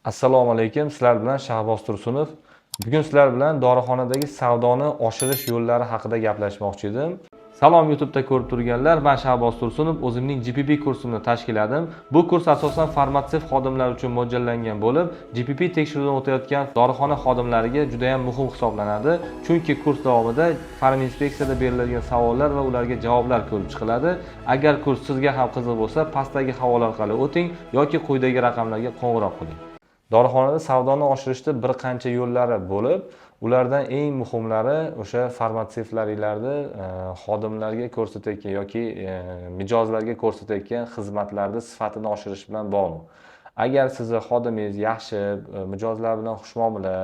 Assalomu alaykum. Sizlar bilan Shahboz Tursunov. Bugun sizlar bilan dorixonadagi savdoni oshirish yo'llari haqida gaplashmoqchi edim. Salom YouTube'da ko'rib turganlar, men Shahboz Tursunov o'zimning GPP kursimni tashkilladim. Bu kurs asosan farmatsevt xodimlar uchun mo'ljallangan bo'lib, GPP tekshiruvdan o'tayotgan dorixona xodimlariga juda ham muhim hisoblanadi. Chunki kurs davomida farminspeksiyada beriladigan savollar va ularga javoblar ko'rib chiqiladi. Agar kurs sizga ham qiziq bo'lsa, pastdagi havola orqali o'ting yoki quyidagi raqamlarga qo'ng'iroq qiling. Dorixonada savdoni oshirishda bir qancha yo'llari bo'lib, ulardan eng muhimlari o'sha farmatsevtlarni xodimlarga ko'rsatayotgan yoki mijozlarga ko'rsatayotgan xizmatlarni sifatini oshirish bilan bog'liq. Agar sizni xodimingiz yaxshi, mijozlar bilan xushmuomala,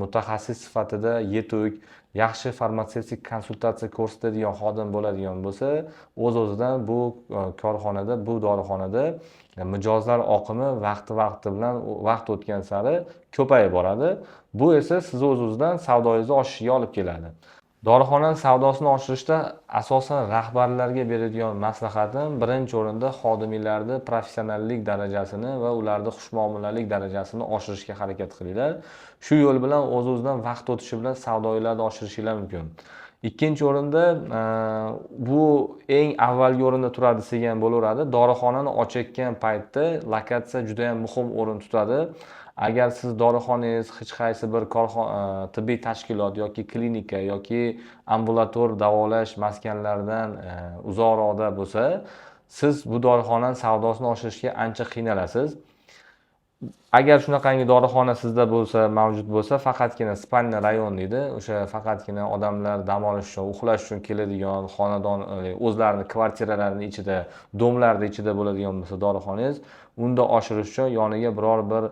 mutaxassis sifatida yetuk, yaxshi farmatsevtik konsultatsiya ko'rsatadigan xodim bo'ladigan bo'lsa, o'z-o'zidan bu korxonada, bu dorixonada mijozlar oqimi vaqti bilan vaqt o'tgan sari ko'payib boradi. Bu esa siz o'z-o'zidan savdoyingizni oshishiga olib keladi. Dorixonaning savdosini oshirishda asosan rahbarlarga beradigan maslahatim birinchi o'rinda xodimlarning professionallik darajasini va ularning xushmuomalalik darajasini oshirishga harakat qilinglar. Shu yo'l bilan o'z-o'zidan vaqt o'tishi bilan savdolarni oshirishinglar mumkin. Ikkinchi o'rinda bu eng avvalgi o'rinda turadi degan bo'laveradi. Dorixonani ochayotgan paytda lokatsiya juda ham muhim o'rin tutadi. Agar siz dorixonangiz hech qaysi bir tibbiy tashkilot yoki klinika yoki ambulator davolash maskanlaridan uzoqroqda bo'lsa, siz bu dorixonaning savdosini oshirishga ancha qiynalasiz. Agar shunaqangi dorixona sizda bo'lsa, mavjud bo'lsa, faqatgina spalniy rayon deydi. O'sha faqatgina odamlar dam olish uchun, uxlash uchun keladigan xonadon, o'zlarining kvartiralarining ichida, domlarning ichida bo'ladigan bo'lsa dorixonangiz, unda oshirish uchun yoniga biror bir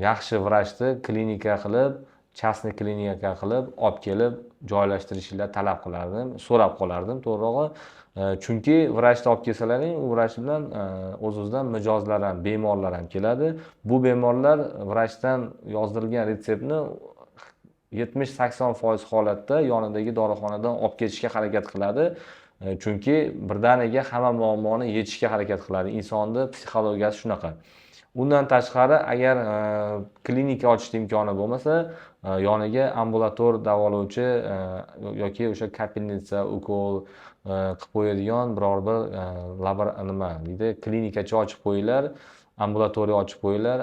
yaxshi vrachni klinika qilib, частный klinika qilib, olib kelib joylashtirishinglar talab qilardim, so'rab qolardim, to'g'rirog'i. Chunki vrachni olib kelsalaring, u vrach bilan o'z-o'zidan mijozlar ham, bemorlar ham keladi. Bu bemorlar vrachdan yozdirilgan retseptni 70-80% holatda yonidagi dorixonadan olib ketishga harakat qiladi. Chunki birdaniga hamma muammoni yechishga harakat qiladi. Insonning psixologiyasi shunaqa. Undan tashqari, agar klinika ochishning imkoni bo'lmasa, yoniga ambulator davolovchi yoki o'sha kapelnitsa, ukol qilib qo'yadigan biror bir klinikachi ochib qo'yinglar, ambulatoriya ochib qo'yinglar.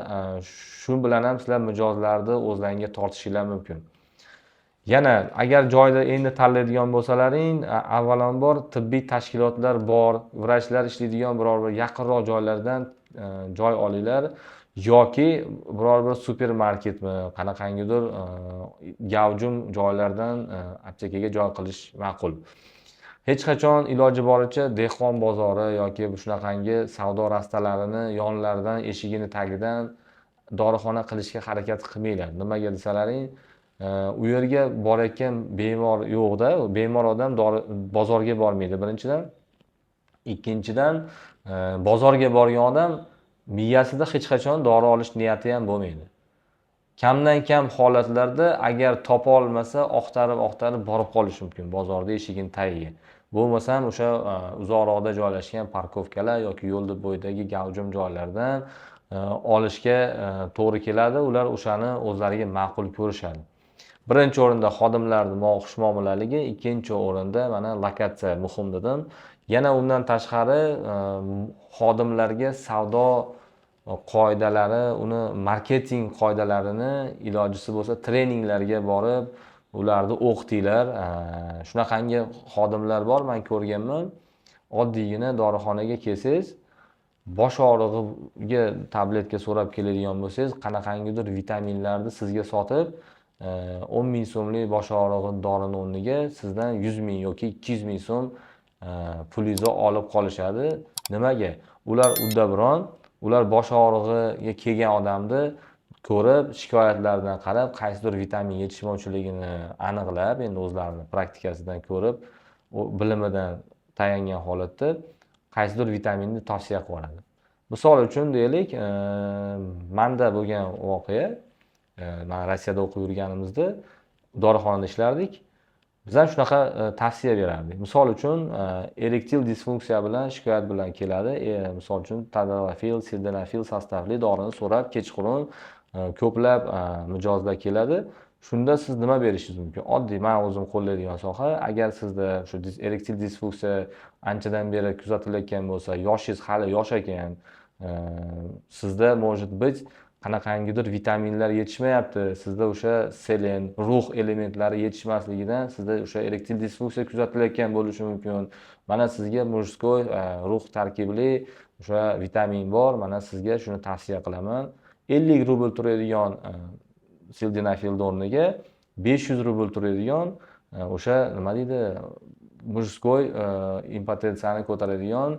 Shu bilan ham sizlar mijozlarni o'zlaringizga tortishinglar mumkin. Yana agar joyda endi tanlaydigan bo'lsalaring, avvalambor tibbiy tashkilotlar bor, vrachlar ishlaydigan biror bir yaqinroq joylardan joy olinglar yoki biror bir supermarketmi, qanaqangidir gavjum joylardan aptekaga joy qilish ma'qul. Hech qachon iloji boricha dehqon bozori yoki shunaqangi savdo rastalarini yonlaridan, eshigini tagidan dorixona qilishga harakat qilmanglar. Nimaga desalaring, u yerga borayotgan bemor yo'qda, bemor odam bozorga bormaydi birinchidan. Ikkinchidan, bozorga borgan odam miyasida hech qachon dori olish niyati ham bo'lmaydi. Kamdan kam holatlarda agar topa olmasa, oqtarib borib qolish mumkin bozorda eshigini tagiga. Bo'lmasam o'sha uzoqroqda joylashgan parkovkalar yoki yo'l bo'yidagi gavjum joylardan olishga to'g'ri keladi. Ular o'shani o'zlariga ma'qul ko'rishadi. Birinchi o'rinda xodimlarning xushmuomalaligi, ikkinchi o'rinda mana lokatsiya muhim dedim. Yana undan tashqari xodimlarga savdo qoidalari, uni marketing qoidalarini ilojisi bo'lsa treninglarga borib, ularni o'qitinglar. Shunaqangi xodimlar bor, men ko'rganman. Oddiygina dorixonaga kelsangiz, bosh og'rig'iga tabletka so'rab keladigan bo'lsangiz, qanaqangidir vitaminlarni sizga sotib, 10 ming so'mlik bosh og'rig'i dorini o'rniga sizdan 100 ming yoki 200 ming so'm pulingizni olib qolishadi. Nimaga? Ular uddaburon, ular bosh og'rig'iga kelgan odamni ko'rib, shikoyatlardan qarab, qaysidir vitamin yetishmovchiligini aniqlab, endi o'zlarining praktikasidan ko'rib, bilimidan tayangan holatda qaysidir vitaminni tavsiya qiladi. Misol uchun deylik, menda bo'lgan voqea, men Rossiyada o'qib yurganimizda dorixonada ishlardik. Biz ham shunaqa tavsiya berardik. Misol uchun, erektil disfunksiya bilan shikoyat bilan keladi. Misol uchun, tadalafil, sildenafil sostavli dorini so'rab kechqurun ko'plab mijozlar keladi. Shunda siz nima berishingiz mumkin? Oddiy, men o'zim qo'llaydigan soha. Agar sizda shu erektil disfunksiya anchadan beri kuzatilayotgan bo'lsa, yoshingiz hali yosh ekan, sizda может быть qanaqangidir vitaminlar yetishmayapti, sizda o'sha selen, rux elementlari yetishmasligidan sizda o'sha erektil disfunksiya kuzatilayotgan bo'lishi mumkin. Mana sizga mujskoy rux tarkibli o'sha vitamin bor. Mana sizga shuni tavsiya qilaman. 50 rubl turadigan sildenafil o'rniga 500 rubl turadigan o'sha nima deydi, mujskoy impotensiyani ko'taradigan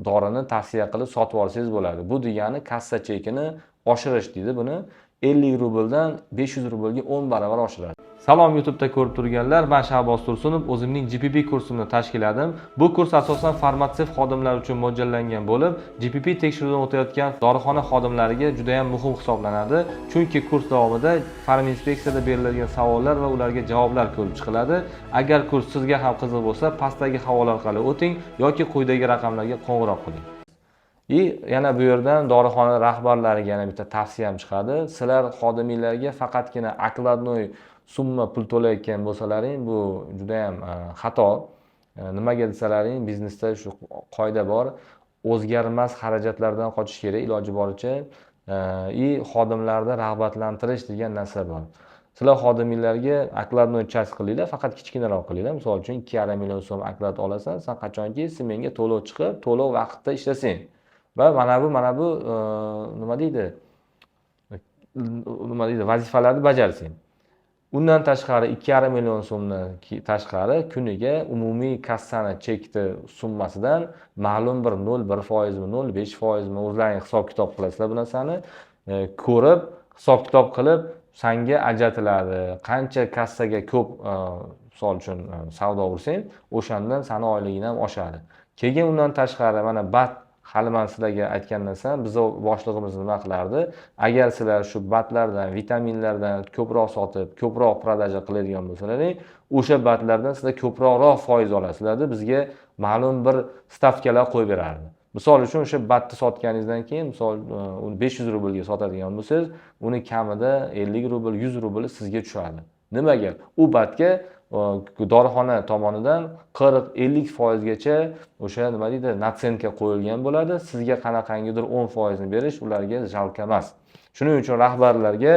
dorini tavsiya qilib sotib olsangiz bo'ladi. Bu degani kassa chekini oshirish deydi buni. 50 rubldan 500 rublga 10 barobar oshiradi. Salom YouTube'da ko'rib turganlar, men Shahboz Tursunov, o'zimning GPP kursimni tashkilladim. Bu kurs asosan farmatsevt xodimlar uchun mo'ljallangan bo'lib, GPP tekshiruvdan o'tayotgan dorixona xodimlariga juda ham muhim hisoblanadi. Chunki kurs davomida farminspeksiyada beriladigan savollar va ularga javoblar ko'rib chiqiladi. Agar kurs sizga ham qiziq bo'lsa, pastdagi havola orqali o'ting yoki quyidagi raqamlarga qo'ng'iroq qiling. Yana bu yerdan dorixona rahbarlariga yana bitta tavsiyam chiqadi. Sizlar xodimlarga faqatgina okladnoy summa pul to'layotgan bo'lsalaring, bu juda ham xato. Nimaga desalaring, biznesda shu qoida bor. O'zgarmas xarajatlardan qochish kerak iloji boricha. Xodimlarni rag'batlantirish degan narsa bor. Sizlar xodimlarga okladnoy chas qilinglar, faqat kichkinaroq qilinglar. Misol uchun 2,5 million so'm oklad olasan, sen qachonki menga to'lov chiqib, to'lov vaqtida ishlasang. Va mana bu nima deydi, vazifalarni bajarsang. Undan tashqari 2,5 million so'mdan tashqari kuniga umumiy kassani chekdi summasidan ma'lum bir 0,1%mi, 0,5%mi o'zlaring hisob-kitob qilasizlar bu narsani. Ko'rib, hisob-kitob qilib senga ajratiladi. Qancha kassaga ko'p, misol uchun savdo ursang, o'shandan seni oyliging ham oshadi. Keyin undan tashqari mana bat hali men sizlarga aytgan narsam, bizning boshlig'imiz nima qilardi? Agar sizlar shu batlardan, vitaminlardan ko'proq sotib, ko'proq prodaja qiladigan bo'lsalaring, o'sha batlardan sizlar ko'proq foiz olasizlar. Bizga ma'lum bir stavkalar qo'yib berardi. Misol uchun o'sha batni sotganingizdan keyin, misol 500 rublga sotadigan bo'lsangiz, uni kamida 50 rubl, 100 rubl sizga tushadi. Nimaga? U batga dorixona tomonidan 40-50% gacha o'sha nima deydi, natsenka qo'yilgan bo'ladi. Sizga qanaqangidir 10% ni berish ularga jalka emas. Shuning uchun rahbarlarga,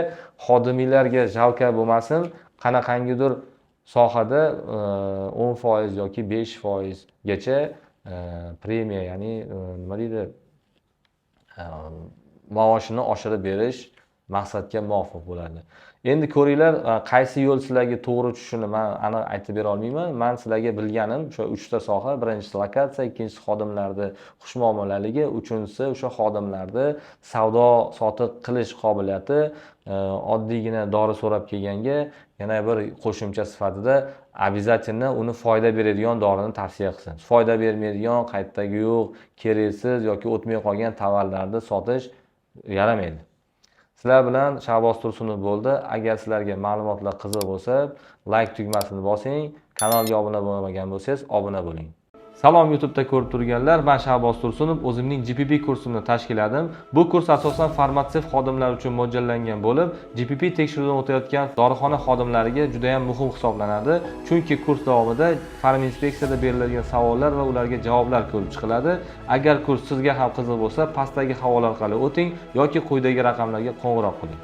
xodimlarga jalka bo'lmasin, qanaqangidir sohada 10% yoki 5% gacha premiya, ya'ni nima deydi, maoshini oshirib berish maqsadga muvofiq bo'ladi. Endi ko'ringlar, qaysi yo'l sizlarga to'g'ri tushishini men aniq aytib bera olmayman. Men sizlarga bilganim o'sha 3 ta soha. Birinchisi lokatsiya, ikkinchisi xodimlarning xushmuomalaligi, uchinchisi o'sha xodimlarning savdo sotiq qilish qobiliyati. Oddiygina dori so'rab kelganga yana bir qo'shimcha sifatida обязательно uni foyda beradigan dorini tavsiya qilsin. Foyda bermaydigan, qaytdagi yo'q, keraksiz yoki o'tmay qolgan tovarlarni sotish yaramaydi. Sizlar bilan Shahboz Tursunov bo'ldi. Agar sizlarga ma'lumotlar qiziq bo'lsa, like tugmasini bosing. Kanalga obuna bo'lmagan bo'lsangiz, obuna bo'ling. Salom YouTube'da ko'rib turganlar, men Shahboz Tursunov, o'zimning GPP kursimni tashkilladim. Bu kurs asosan farmatsevt xodimlar uchun mo'ljallangan bo'lib, GPP tekshiruvdan o'tayotgan dorixona xodimlariga juda ham muhim hisoblanadi. Chunki kurs davomida farminspeksiyada beriladigan savollar va ularga javoblar ko'rib chiqiladi. Agar kurs sizga ham qiziq bo'lsa, pastdagi havola orqali o'ting yoki quyidagi raqamlarga qo'ng'iroq qiling.